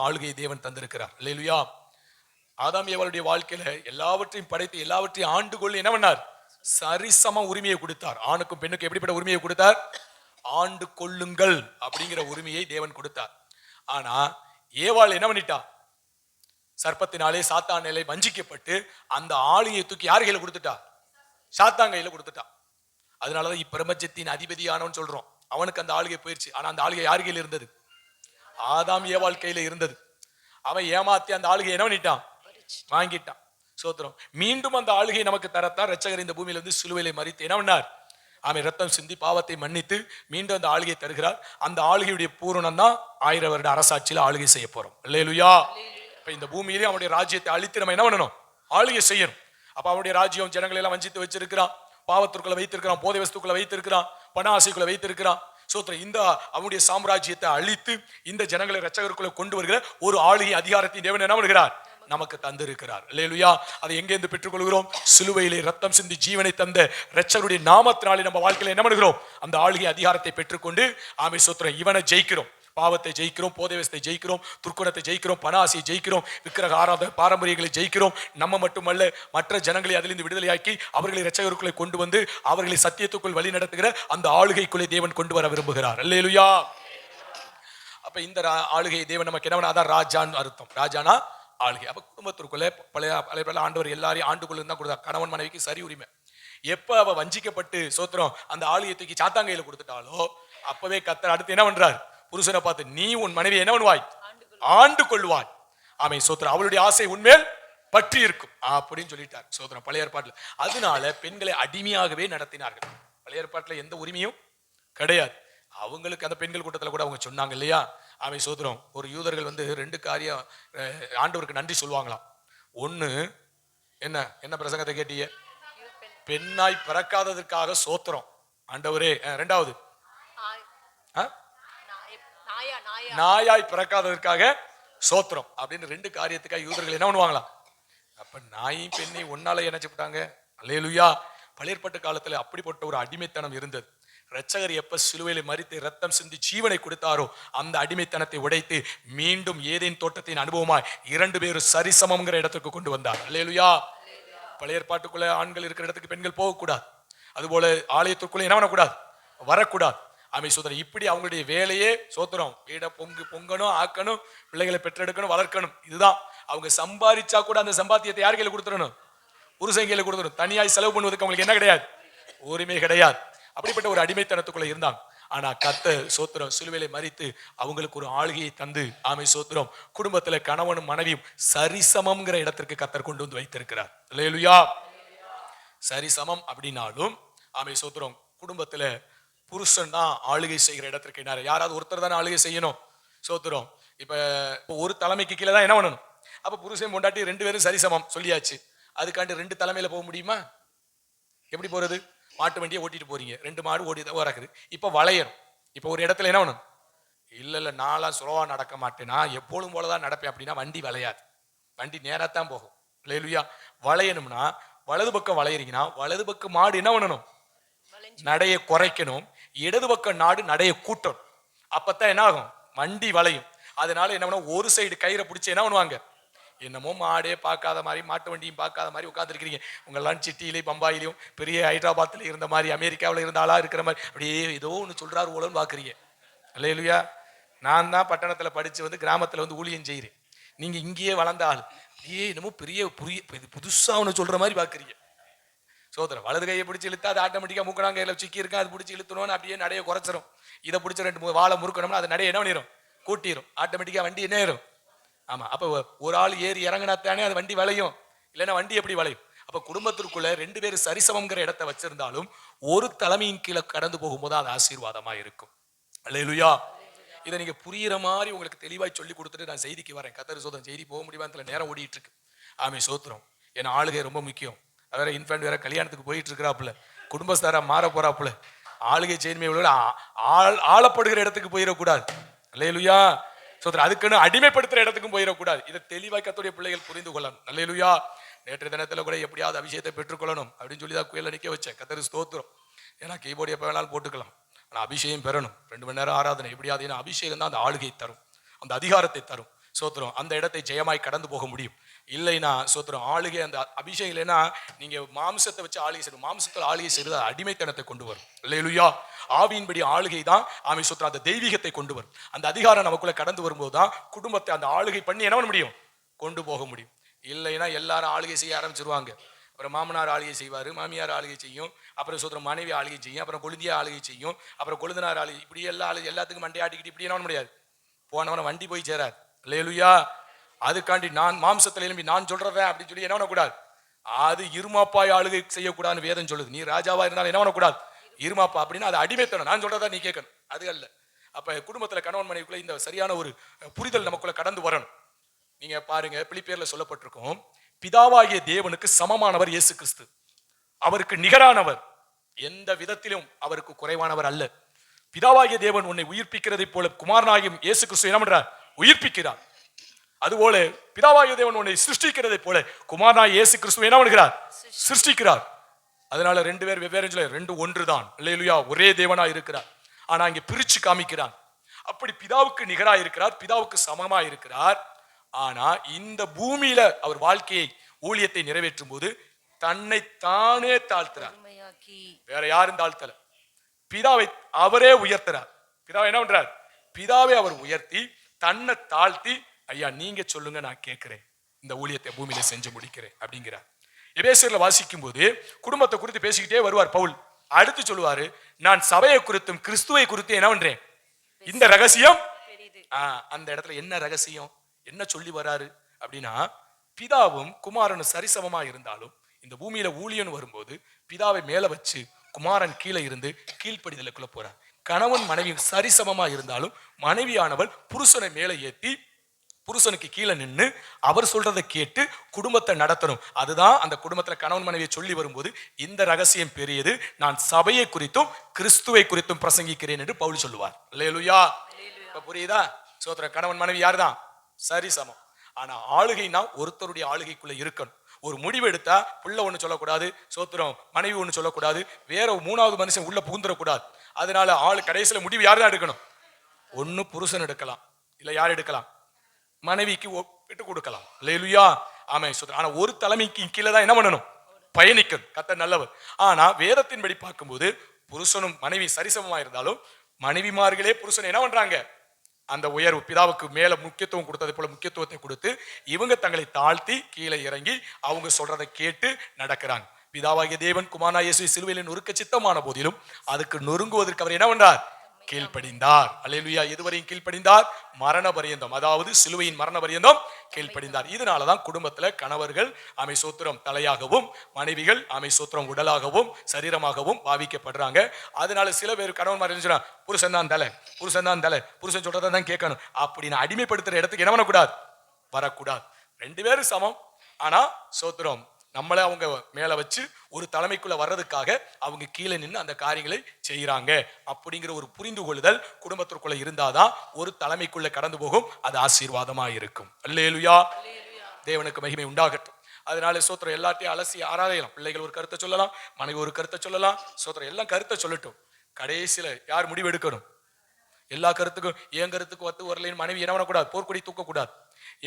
ஆளுகையை தேவன் தந்திருக்கிறார். அல்லேலூயா. ஆதாம் ஏவாளுடைய வாழ்க்கையில எல்லாவற்றையும் படைத்து எல்லாவற்றையும் ஆண்டு கொள்ள என்ன பண்ணார்? சரிசம உரிமையை கொடுத்தார். ஆணுக்கும் பெண்ணுக்கும் எப்படிப்பட்ட உரிமையை கொடுத்தார்? ஆண்டு கொள்ளுங்கள் அப்படிங்கிற உரிமையை தேவன் கொடுத்தார். ஆனா ஏவாள் என்ன பண்ணிட்டா? சர்ப்பத்தினாலே சாத்தானாலே வஞ்சிக்கப்பட்டு அந்த ஆளுகையை தூக்கி யார் கையில கொடுத்துட்டா? சாத்தான் கையில கொடுத்துட்டா. அதனாலதான் இப்பிரபஞ்சத்தின் அதிபதியானவன் சொல்றோம். அவனுக்கு அந்த ஆளுகை போயிடுச்சு. ஆனா அந்த ஆளுகை யார் கையில இருந்தது? ஆதாம் ஏவாள் கையில இருந்தது. அவன் ஏமாத்தி அந்த ஆளுகை என்ன பண்ணிட்டான்? வாங்கிட்டான். சோத்திரம். மீண்டும் அந்த ஆளுகை நமக்கு தரத்தான் இரட்சகர் இந்த பூமியில இருந்து சிலுவையிலே மரித்து என்ன பண்ணார்? அவன் ரத்தம் சிந்தி பாவத்தை மன்னித்து மீண்டும் அந்த ஆளுகை தருகிறார். அந்த ஆளுகையுடைய பூரணம் தான் 1000 வருட அரசாட்சியில ஆளுகை செய்ய போறோம். அல்லேலூயா. இப்ப இந்த பூமியிலே அவனுடைய ராஜ்யத்தை அழித்து நம்ம என்ன பண்ணணும்? ஆளுகை செய்யணும். அப்ப அவனுடைய ராஜ்யம் ஜனங்களை எல்லாம் வஞ்சித்து வச்சிருக்கிறான், பாவத்திற்குள்ள வைத்திருக்கிறான், போதை வஸ்துக்குள்ள வைத்திருக்கிறான், பண ஆசைக்குள்ள வைத்திருக்கிறான். சோத்திரம். இந்த அவனுடைய சாம்ராஜ்யத்தை அழித்து இந்த ஜனங்களை இரட்சகருக்குள்ள கொண்டு வருகிற ஒரு ஆளுகை அதிகாரத்தை தேவன் என்ன பண்ணுகிறார்? நமக்கு தந்திருக்கிறார். அல்லேலூயா. அதை எங்கேருந்து பெற்றுக்கொள்கிறோம்? சிலுவையிலே ரத்தம் சிந்தி ஜீவனை தந்த இரட்சகருடைய நாமத்தினாலே நம்ம வாழ்க்கையில என்ன பண்ணுகிறோம்? அந்த ஆளுகை அதிகாரத்தை பெற்றுக்கொண்டு ஆமே சோத்திரம் இவனை ஜெயிக்கிறோம். பாவத்தை ஜெயிக்கிறோம், போதைவசத்தை ஜெயிக்கிறோம், துர்க்குணத்தை ஜெயிக்கிறோம், பண ஆசையை ஜெயிக்கிறோம், விக்கிரக ஆராதனை பாரம்பரியங்களை ஜெயிக்கிறோம். நம்ம மட்டுமல்ல மற்ற ஜனங்களை அதிலிருந்து விடுதலையாக்கி அவர்களை இரட்சகருக்குள்ளே கொண்டு வந்து அவர்களை சத்தியத்துக்குள் வழி நடத்துகிற அந்த ஆளுகைக்குள்ளே தேவன் கொண்டு வர விரும்புகிறார். அல்லேலூயா. அப்ப இந்த ஆளுகை தேவன் நமக்கு என்ன? அதான் ராஜான்னு அர்த்தம். ராஜானா ஆளுகை. அப்ப குடும்பத்திற்குள்ளே பழைய ஆண்டவர் எல்லாரையும் ஆண்டுக்குள்ள தான் கொடுத்தார். கணவன் மனைவிக்கு சரி உரிமை. எப்ப அவ வஞ்சிக்கப்பட்டு சோத்திரம் அந்த ஆளுகையை தூக்கி சாத்தாங்கையில கொடுத்துட்டாலோ அப்பவே கர்த்தர் அடுத்து என்ன பண்றார்? புருஷனை பார்த்து நீ உன் மனைவி என்ன பண்ணுவாய்? ஆண்டு கொள்வாய். ஆமே சோத்திரம். அவளுடைய ஆசை உன்மேல் பற்றி இருக்கும் அப்படின்னு சொல்லிட்டார். சோத்திரம். பழைய ஏற்பாட்டுல அதனால பெண்களை அடிமையாகவே நடத்தினார்கள். பழைய ஏற்பாட்டுல எந்த உரிமையும் கிடையாது. அவங்களுக்கு அந்த பெண்கள் கூட்டத்துல கூட அவங்க சொன்னாங்க இல்லையா? ஆமே சோத்திரம். ஒரு யூதர்கள் வந்து 2 காரியம் ஆண்டவருக்கு நன்றி சொல்லுவாங்களாம். ஒண்ணு என்ன என்ன பிரசங்கத்தை கேட்டீங்க? பெண்ணாய் பிறக்காததற்காக சோத்திரம் ஆண்டவரே. ரெண்டாவது நாயாய் பிறக்காததற்காக சோத்திரம் அப்படின்னு 2 காரியத்துக்காக யூதர்கள் என்ன பண்ணுவாங்களாம்? அப்ப நாயும் பெண்ணை ஒன்னால இணைச்சுட்டாங்க. அல்லேலூயா. பழைய ஏற்பாட்டு காலத்துல அப்படிப்பட்ட ஒரு அடிமைத்தனம் இருந்தது. இரட்சகர் எப்ப சிலுவையிலே மரித்து ரத்தம் சிந்தி ஜீவனை கொடுத்தாரோ அந்த அடிமைத்தனத்தை உடைத்து மீண்டும் ஏதேன் தோட்டத்தின் அனுபவமாய் 2 பேரும் சரிசமம்ங்கிற இடத்துக்கு கொண்டு வந்தார். அல்லேலூயா. பழைய ஏற்பாட்டுக்குள்ள ஆண்கள் இருக்கிற இடத்துக்கு பெண்கள் போகக்கூடாது. அதுபோல ஆலயத்துக்குள்ள என்ன பண்ணக்கூடாது? வரக்கூடாது. ஆமை சோதரன். இப்படி அவங்களுடைய வேலையே சோத்திரம். வீட பொங்கணும், ஆக்கணும், பிள்ளைகளை பெற்றெடுக்கணும், வளர்க்கணும். இதுதான் அவங்க சம்பாதிச்சா கூட அந்த சம்பாத்தியத்தை யார் கையில கொடுத்துடணும்? புருஷன் கையில கொடுத்துடணும். தனியாய் செலவு பண்ணுவதற்கு அவங்களுக்கு என்ன கிடையாது? உரிமை கிடையாது. அப்படிப்பட்ட ஒரு அடிமைத்தனத்துக்குள்ள இருந்தாங்க. ஆனா கர்த்தர் சோத்திரம் சிலுவையிலே மரித்து அவங்களுக்கு ஒரு ஆளுகையை தந்து ஆமை சோத்திரம் குடும்பத்துல கணவனும் மனைவியும் சரிசமம்ங்கிற இடத்திற்கு கர்த்தர் கொண்டு வந்து வைத்திருக்கிறார். அல்லேலூயா. சரிசமம் அப்படின்னாலும் ஆமை சோத்திரம் குடும்பத்துல புருஷன் தான் ஆளுகை செய்கிற இடத்திற்கு யாராவது ஒருத்தர் தானே ஆளுகை செய்யணும். சோத்திரம். இப்ப ஒரு தலைமைக்கு கீழே தான் என்ன பண்ணணும்? அப்ப புருஷன் பொண்டாட்டி 2 பேரும் சரிசமம் சொல்லியாச்சு. அதுக்காண்டி 2 தலைமையில போக முடியுமா? எப்படி போறது? மாட்டு வண்டியை ஓட்டிட்டு போறீங்க, 2 மாடு ஓடி வரக்குது. இப்ப வளையணும். இப்ப ஒரு இடத்துல என்ன பண்ணணும்? இல்ல நான்லாம் சுலவா நடக்க மாட்டேன், நான் எப்பொழுதும் போலதான் நடப்பேன் அப்படின்னா வண்டி வளையாது. வண்டி நேராத்தான் போகும். அல்லேலூயா. வளையணும்னா வலது பக்கம் வளையறீங்கன்னா வலது பக்கம் மாடு என்ன பண்ணணும்? நடைய குறைக்கணும். இடது பக்கம் நாடு நடைய கூட்டணும். அப்பத்தான் என்ன ஆகும்? வண்டி வளையும். அதனால என்ன பண்ண? ஒரு சைடு கயிறை பிடிச்சி என்ன பண்ணுவாங்க? என்னமோ மாடே பார்க்காத மாதிரி மாட்டு வண்டியும் பார்க்காத மாதிரி உட்காந்துருக்கிறீங்க. உங்கெல்லாம் சிட்டியிலையும் பம்பாயிலையும் பெரிய ஹைதராபாத்ல இருந்த மாதிரி அமெரிக்காவில் இருந்த ஆளா இருக்கிற மாதிரி அப்படியே ஏதோ ஒன்று சொல்றாரு போலன்னு பாக்குறீங்க. அல்லேலூயா. நான் தான் பட்டணத்துல படிச்சு வந்து கிராமத்துல வந்து ஊழியம் செய்கிறேன். நீங்க இங்கேயே வளர்ந்த ஆள் அப்படியே என்னமோ பெரிய புதுசா ஒன்று சொல்ற மாதிரி பாக்குறீங்க. சோதரம். வலது கையை பிடிச்சி இழுத்தா அது ஆட்டோமேட்டிக்கா மூக்கணாங்க கையில சிக்கி இருக்கா, அது பிடிச்சி இழுத்தணும்னு அப்படியே நடைய குறைச்சிரும். இதை பிடிச்ச 2 வாழை முறுக்கணும்னா அது நடைய என்ன பண்ணிடும்? கூட்டிடும். ஆட்டோமேட்டிக்கா வண்டி என்ன ஏறும்? ஆமா. அப்ப ஒரு ஆள் ஏறி இறங்கினாத்தானே அது வண்டி வளையும். இல்லைன்னா வண்டி எப்படி வளையும்? அப்ப குடும்பத்திற்குள்ள 2 பேரும் சரிசமங்கிற இடத்தை வச்சிருந்தாலும் ஒரு தலைமையின் கீழே கடந்து போகும்போது அது ஆசீர்வாதமா இருக்கும். அல்லேலூயா. இதை நீங்க புரியுற மாதிரி உங்களுக்கு தெளிவாய் சொல்லி கொடுத்துட்டு நான் செய்திக்கு வரேன். கர்த்தர் சோதரன். செய்தி போக முடியுமா? நேரம் ஓடிட்டு இருக்கு. ஆமே சோத்திரம். ஏன்னா ஆளுகை ரொம்ப முக்கியம். வேற இன்ஃபேண்ட் வேற கல்யாணத்துக்கு போயிட்டு இருக்கிறாப்புல, குடும்பஸ்தாரா மாற போறாப்புல. ஆளுகை செயல்மை ஆளப்படுகிற இடத்துக்கு போயிடக்கூடாது. அல்லேலூயா. சோதரன். அதுக்குன்னு அடிமைப்படுத்துற இடத்துக்கும் போயிடக்கூடாது. இதை தெளிவாய் கர்த்தருடைய பிள்ளைகள் புரிந்து கொள்ளணும். அல்லேலூயா. நேற்று தினத்துல கூட எப்படியாவது அபிஷேகத்தை பெற்றுக்கொள்ளணும் அப்படின்னு சொல்லி தான் குயல நிக்க வச்சேன். கர்த்தருக்கு ஸ்தோத்திரம். ஏன்னா கீபோர்டு எப்ப வேணாலும் போட்டுக்கலாம். ஆனா அபிஷேகம் பெறணும். 2 மணி நேரம் ஆராதனை எப்படியாவது. ஏன்னா அபிஷேகம் தான் அந்த ஆளுகை தரும், அந்த அதிகாரத்தை தரும். சோத்திரம் அந்த இடத்தை ஜெயமாய் கடந்து போக முடியும். இல்லைன்னா சோத்திரம் ஆளுகை அந்த அபிஷேகம் இல்லைன்னா நீங்க மாம்சத்தை வச்சு ஆளுகை செய்யணும். மாம்சத்தில் ஆளுகை செய்வது அடிமைத்தனத்தை கொண்டு வரும். அல்லேலூயா. ஆவியின்படி ஆளுகை தான் ஆமை சோத்திரம் அந்த தெய்வீகத்தை கொண்டு வரும். அந்த அதிகாரம் நமக்குள்ள கடந்து வரும்போது தான் குடும்பத்தை அந்த ஆளுகை பண்ணி என்ன பண்ண முடியும், கொண்டு போக முடியும். இல்லைன்னா எல்லாரும் ஆளுகை செய்ய ஆரம்பிச்சிருவாங்க. அப்புறம் மாமனார் ஆளுகை செய்வார், மாமியார் ஆளுகை செய்யும், அப்புறம் சோத்திரம் மனைவி ஆளுகை செய்யும், அப்புறம் கொழுந்தியா ஆளுகை செய்யும், அப்புறம் கொழுந்தனார் ஆளுகை, இப்படி எல்லாத்துக்கும் மண்டையை ஆட்டிக்கிட்டு இப்படி என்ன பண்ண முடியாது. போனவன வண்டி போய் சேராது. அல்லேலூயா. அதுக்காண்டி நான் மாம்சத்தில் எழும்பி நான் சொல்றேன் அப்படின்னு சொல்லி என்ன பண்ணக்கூடாது. அது இருமாப்பாய் ஆளுகை செய்யக்கூடாதுன்னு வேதம் சொல்லுது. நீ ராஜாவா இருந்தாலும் என்ன பண்ணக்கூடாது, இருமாப்பா அப்படின்னா அது அடிமைத்தனம். நான் சொல்றதா நீ கேட்கணும், அது அல்ல. அப்ப குடும்பத்துல கணவன் மனைவிக்குள்ள இந்த சரியான ஒரு புரிதல் நமக்குள்ள கடந்து வரணும். நீங்க பாருங்க, பிலிப்பியர்ல சொல்லப்பட்டிருக்கும், பிதாவாகிய தேவனுக்கு சமமானவர் இயேசு கிறிஸ்து, அவருக்கு நிகரானவர், எந்த விதத்திலும் அவருக்கு குறைவானவர் அல்ல. பிதாவாகிய தேவன் உன்னை உயிர்ப்பிக்கிறதை போல குமாரனாகிய இயேசு கிறிஸ்து என்ன பண்றார், உயிர்ப்பிக்கிறார். அதுபோல பிதாவாகிய தேவன் உன்னை சிருஷ்டிக்கிறதை போல குமாரனாகிய இயேசு கிறிஸ்து என்ன பண்ணுகிறார், சிருஷ்டிக்கிறார். அதனால ரெண்டு பேர் வெவ்வேறு சொல்ல, ரெண்டு ஒன்று தான். அல்லேலூயா. ஒரே தேவனா இருக்கிறார், ஆனா இங்க பிரிச்சு காமிக்கிறான். அப்படி பிதாவுக்கு நிகரா இருக்கிறார், பிதாவுக்கு சமமா இருக்கிறார். ஆனா இந்த பூமியில அவர் வாழ்க்கையை ஊழியத்தை நிறைவேற்றும் போது தன்னை தானே தாழ்த்துறார். வேற யாரும் தாழ்த்தல, பிதாவை அவரே உயர்த்துறார். பிதாவை என்ன பண்றார், பிதாவை அவர் உயர்த்தி தன்னை தாழ்த்தி, ஐயா நீங்க சொல்லுங்க நான் கேட்கிறேன், இந்த ஊழியத்தை பூமியில செஞ்சு முடிக்கிறேன் அப்படிங்கிறார். எபேசியர்ல வாசிக்கும் போது குடும்பத்தை குறித்து பேசிக்கிட்டே வருவார் பவுல். அடுத்து சொல்லுவாரு, நான் சபையை குறித்தும் கிறிஸ்துவை குறித்து என்ன பண்றேன், இந்த ரகசியம். அந்த இடத்துல என்ன ரகசியம், என்ன சொல்லி வராரு அப்படின்னா, பிதாவும் குமாரனும் சரிசமமா இருந்தாலும் இந்த பூமியில ஊழியன் வரும்போது பிதாவை மேல வச்சு குமாரன் கீழே இருந்து கீழ்ப்படிதலுக்குள்ள போறார். கணவன் மனைவி சரிசமமா இருந்தாலும் மனைவியானவள் புருஷனை மேலே ஏற்றி புருஷனுக்கு கீழே நின்று அவர் சொல்றதை கேட்டு குடும்பத்தை நடத்தணும். அதுதான் அந்த குடும்பத்துல கணவன் மனைவியை சொல்லி வரும்போது இந்த ரகசியம் பெரியது, நான் சபையை குறித்தும் கிறிஸ்துவை குறித்தும் பிரசங்கிக்கிறேன் என்று பவுல் சொல்லுவார். அல்லேலூயா. இப்ப புரியுதா? சோத்திர கணவன் மனைவி யாருதான், சரிசமம். ஆனா ஆளுகைனா ஒருத்தருடைய ஆளுகைக்குள்ள இருக்கணும். ஒரு முடிவு எடுத்தா புள்ள ஒண்ணு சொல்லக்கூடாது, சோத்திரம் மனைவி ஒண்ணு சொல்லக்கூடாது, வேற மூணாவது மனுஷன் உள்ள புகுந்துடக்கூடாது. அதனால ஆளு கடைசியில முடிவு யாருதான் எடுக்கணும், ஒன்னு புருஷன் எடுக்கலாம், இல்ல யார் எடுக்கலாம், மனைவிக்கு விட்டு கொடுக்கலாம். அல்லேலூயா. ஆமென். ஆனா ஒரு தலைமைக்கு கீழே தான் என்ன பண்ணணும், பயணிக்கணும். கர்த்தர் நல்லவர். ஆனா வேதத்தின்படி பார்க்கும்போது புருஷனும் மனைவி சரிசமமா இருந்தாலும் மனைவிமார்களே புருஷன் என்ன பண்றாங்க, அந்த உயர்வு பிதாவுக்கு மேல முக்கியத்துவம் கொடுத்தது போல முக்கியத்துவத்தை கொடுத்து இவங்க தங்களை தாழ்த்தி கீழே இறங்கி அவங்க சொல்றதை கேட்டு நடக்கிறாங்க. பிதாவாகிய தேவன் குமாரனாகிய இயேசுவை சிலுவையில் நொறுக்க சித்தமான போதிலும் அதுக்கு நொறுங்குவதற்கு அவர் என்ன பண்றார், கீழ்ப்படிந்தார். அல்லேலூயா. எதுவரையும் கீழ்ப்படிந்தார், மரண பரியந்தம், அதாவது சிலுவையின் மரண பரியந்தம் கீழ்ப்படிந்தார். இதனாலதான் குடும்பத்துல கணவர்கள் ஆமை சோத்திரம் தலையாகவும் மனைவிகள் ஆமை சோத்திரம் உடலாகவும் சரீரமாகவும் பாவிக்கப்படுறாங்க. அதனால சில பேர் கணவன்மார் சொன்னா புருஷன் தான் தலை, புருஷன் தான் தலை, புருஷன் சொல்றதை தான் கேட்கணும் அப்படின்னு அடிமைப்படுத்துற இடத்துக்கு என்ன பண்ணக்கூடாது, வரக்கூடாது. ரெண்டு பேரும் சமம். ஆனா சோத்திரம் நம்மளை அவங்க மேல வச்சு ஒரு தலைமைக்குள்ள வர்றதுக்காக அவங்க கீழே நின்று அந்த காரியங்களை செய்யறாங்க அப்படிங்கிற ஒரு புரிந்து கொள்ளுதல் குடும்பத்திற்குள்ள இருந்தாதான் ஒரு தலைமைக்குள்ள கடந்து போகும், அது ஆசீர்வாதமா இருக்கும். அல்லேலூயா. தேவனுக்கு மகிமை உண்டாகட்டும். அதனால சோத்திரம் எல்லாத்தையும் அலசி ஆராயலாம். பிள்ளைகள் ஒரு கருத்தை சொல்லலாம், மனைவி ஒரு கருத்தை சொல்லலாம், சோத்திரம் எல்லாம் கருத்தை சொல்லட்டும். கடைசியில யார் முடிவு எடுக்கணும், எல்லா கருத்துக்கும் என் கருத்துக்கு ஒத்து வரலைன்னு மனைவி என்ன பண்ணக்கூடாது, போர்க்கொடி தூக்கக்கூடாது.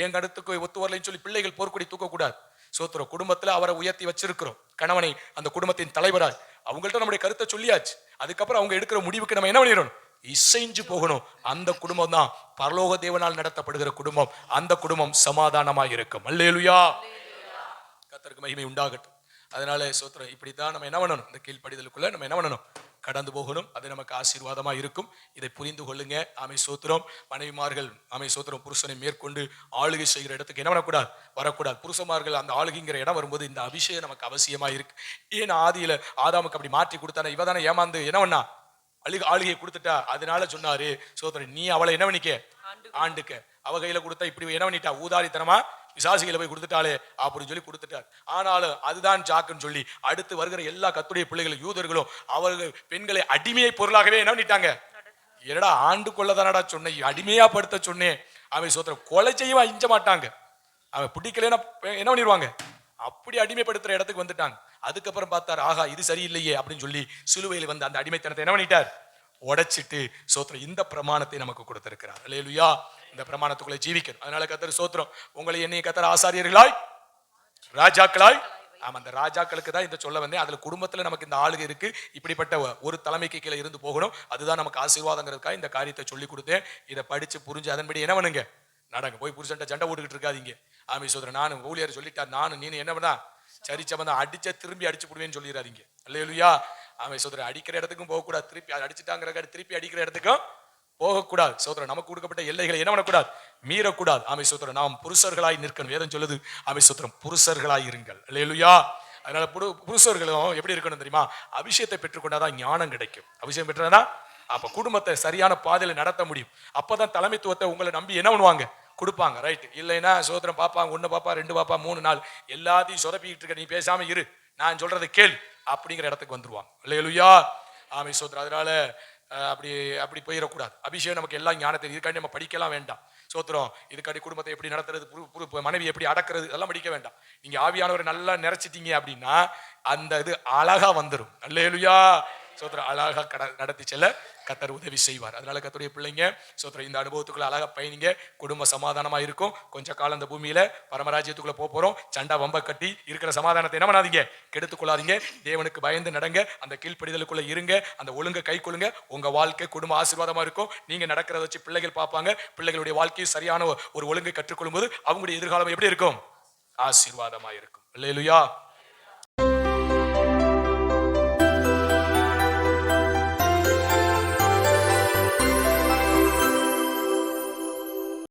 என் கருத்துக்கு ஒத்து வரலைன்னு சொல்லி பிள்ளைகள் போர்க்கொடி தூக்கக்கூடாது. சோத்திரம் குடும்பத்துல அவரை உயர்த்தி வச்சிருக்கிறோம், கணவனை அந்த குடும்பத்தின் தலைவராய். அவங்கள்ட்ட நம்முடைய கருத்தை சொல்லியாச்சு. அதுக்கப்புறம் அவங்க எடுக்கிற முடிவுக்கு நம்ம என்ன பண்ணிடணும், இசைஞ்சு போகணும். அந்த குடும்பம் தான் பரலோக தேவனால் நடத்தப்படுகிற குடும்பம். அந்த குடும்பம் சமாதானமாக இருக்கும். அல்லேலூயா. கர்த்தருக்கு மகிமை உண்டாகட்டும். அதனால சோத்திரம் இப்படித்தான் நம்ம என்ன பண்ணணும், இந்த கீழ்ப்படிதலுக்குள்ள நம்ம என்ன பண்ணணும், கடந்து போகணும். அது நமக்கு ஆசீர்வாதமா இருக்கும். இதை புரிந்து கொள்ளுங்க. ஆமை சோத்திரம். மனைவிமார்கள் ஆமை சோத்திரம் புருஷனை மேற்கொண்டு ஆளுகை செய்கிற இடத்துக்கு என்ன பண்ணக்கூடாது, வரக்கூடாது. புருஷமார்கள் அந்த ஆளுகைங்கிற இடம் வரும்போது இந்த அபிஷேகம் நமக்கு அவசியமா இருக்கு. ஏன் ஆதியில ஆதாமுக்கு அப்படி மாற்றி கொடுத்தானே, இவ தானே ஏமாந்து என்ன பண்ணா ஆளுகையை கொடுத்துட்டா. அதனால சொன்னாரு சோத்திரம், நீ அவளை என்ன பண்ணிக்க, ஆண்டுக்க. அவ கையில கொடுத்தா இப்படி என்ன பண்ணிட்டா, ஊதாரித்தனமா விசாசிகளை போய் கொடுத்துட்டாலே அப்படின்னு சொல்லி கொடுத்துட்டார். ஆனாலும் அதுதான் ஜாக்குன்னு சொல்லி அடுத்து வருகிற எல்லா கர்த்தருடைய பிள்ளைகளும் யூதர்களும் அவர்கள் பெண்களை அடிமையை பொருளாகவே என்ன பண்ணிட்டாங்க. என்னடா ஆண்டு கொள்ளதானடா சொன்னேன், அடிமையா படுத்த சொன்னேன். அவன் சோத்திரம் கொலை செய்யவா இஞ்ச மாட்டாங்க. அவன் பிடிக்கலன்னா என்ன பண்ணிடுவாங்க, அப்படி அடிமைப்படுத்துற இடத்துக்கு வந்துட்டாங்க. அதுக்கப்புறம் பார்த்தாரு, ஆகா இது சரியில்லையே அப்படின்னு சொல்லி சிலுவையில் வந்து அந்த அடிமைத்தனத்தை என்ன பண்ணிட்டார், உடைச்சிட்டு சோத்திரம் இந்த பிரமாணத்தை நமக்கு கொடுத்திருக்கிறார். அல்லேலூயா. இந்த பிரமாணத்துக்குள்ள ஜீவிக்கணும். அதனால கர்த்தர் சோத்திரம். உங்களை என்னைய கர்த்தர் ஆசாரியர்களாய் ராஜாக்களாய். ஆமா, அந்த ராஜாக்களுக்கு தான் இந்த சொல்ல வந்தேன். அதுல குடும்பத்துல நமக்கு இந்த ஆளுகை இருக்கு, இப்படிப்பட்ட ஒரு தலைமைக்கு கீழே இருந்து போகணும். அதுதான் நமக்கு ஆசீர்வாதங்கிறதுக்காக இந்த காரியத்தை சொல்லி கொடுத்தேன். இதை படிச்சு புரிஞ்சு அதன்படி என்ன பண்ணுங்க, நடங்க. போய் புருஷன்ட்ட சண்டை போட்டுக்கிட்டு இருக்காதீங்க. ஆமி சோதரன், நானும் ஊழியர் சொல்லிட்டார், நானும் நீனு என்ன பண்ணா சரிச்சவன் அடிச்ச திரும்பி அடிச்சு போடுவேன்னு சொல்லிடாதீங்க. அல்லேலூயா. ஆமை சோதரன், அடிக்கிற இடத்துக்கும் போகக்கூடாது, திருப்பி அடிச்சுட்டாங்கிற திருப்பி அடிக்கிற இடத்துக்கும் போகக்கூடாது. சோதரன், நமக்கு கொடுக்கப்பட்ட எல்லைகளை என்ன பண்ணக்கூடாது, மீறக்கூடாது. ஆமை சோதரன், நாம் புருஷர்களாய் நிற்கணும். வேதம் சொல்லுது, ஆமை சோதரன் புருஷர்களாய் இருங்கள். அல்லேலூயா. அதனால புருஷர்களும் எப்படி இருக்கணும் தெரியுமா, அபிஷேகத்தை பெற்றுக்கொண்டாதான் ஞானம் கிடைக்கும். அபிஷேகம் பெற்றதான் அப்ப குடும்பத்தை சரியான பாதையில நடத்த முடியும். அப்பதான் தலைமைத்துவத்தை உங்களை நம்பி என்ன பண்ணுவாங்க, கொடுப்பாங்க. ரைட். இல்லைன்னா சோதரம் பாப்பாங்க, 1 பாப்பா 2 பாப்பா 3 நாள் எல்லாத்தையும் சொதப்பிக்கிட்டு இருக்க, நீ பேசாம இரு, நான் சொல்றதை கேள் அப்படிங்கிற இடத்துக்கு வந்துருவாங்க. அல்லேலூயா. ஆமை சோதரம். அதனால அப்படி போயிடக்கூடாது. அபிஷேகம் நமக்கு எல்லாம் ஞானத்தை, இதுக்காண்டி நம்ம படிக்கலாம் வேண்டாம். சோத்திரம். இதுக்காண்டி குடும்பத்தை எப்படி நடத்துறது, மனைவி எப்படி அடக்கிறது, இதெல்லாம் படிக்க வேண்டாம். நீங்க ஆவியானவரை நல்லா நிறைச்சிட்டீங்க அப்படின்னா அந்த இது அழகா வந்துடும். அல்லேலூயா. சோத்திரம். அழகா நடத்தி செல்ல கர்த்தர் உதவி செய்வார். அதனால கர்த்தருடைய பிள்ளைங்க சோத்திரம், இந்த அனுபவத்துக்குள்ள அழகா பயணிங்க. குடும்ப சமாதானமா இருக்கும். கொஞ்ச காலம் இந்த பூமியில பரமராஜ்யத்துக்குள்ள போறோம். சண்டா வம்ப கட்டி இருக்கிற சமாதானத்தை என்ன பண்ணாதீங்க, கெடுத்துக் கொள்ளாதீங்க. தேவனுக்கு பயந்து நடங்க. அந்த கீழ்ப்படிதலுக்குள்ள இருங்க. அந்த ஒழுங்க கை கொள்ளுங்க. உங்க வாழ்க்கை குடும்ப ஆசீர்வாதமா இருக்கும். நீங்க நடக்கிறத வச்சு பிள்ளைகள் பார்ப்பாங்க. பிள்ளைகளுடைய வாழ்க்கையை சரியான ஒரு ஒழுங்கை கற்றுக்கொள்ளும் போது அவங்களுடைய எதிர்காலம் எப்படி இருக்கும், ஆசீர்வாதமா இருக்கும். அல்லேலூயா.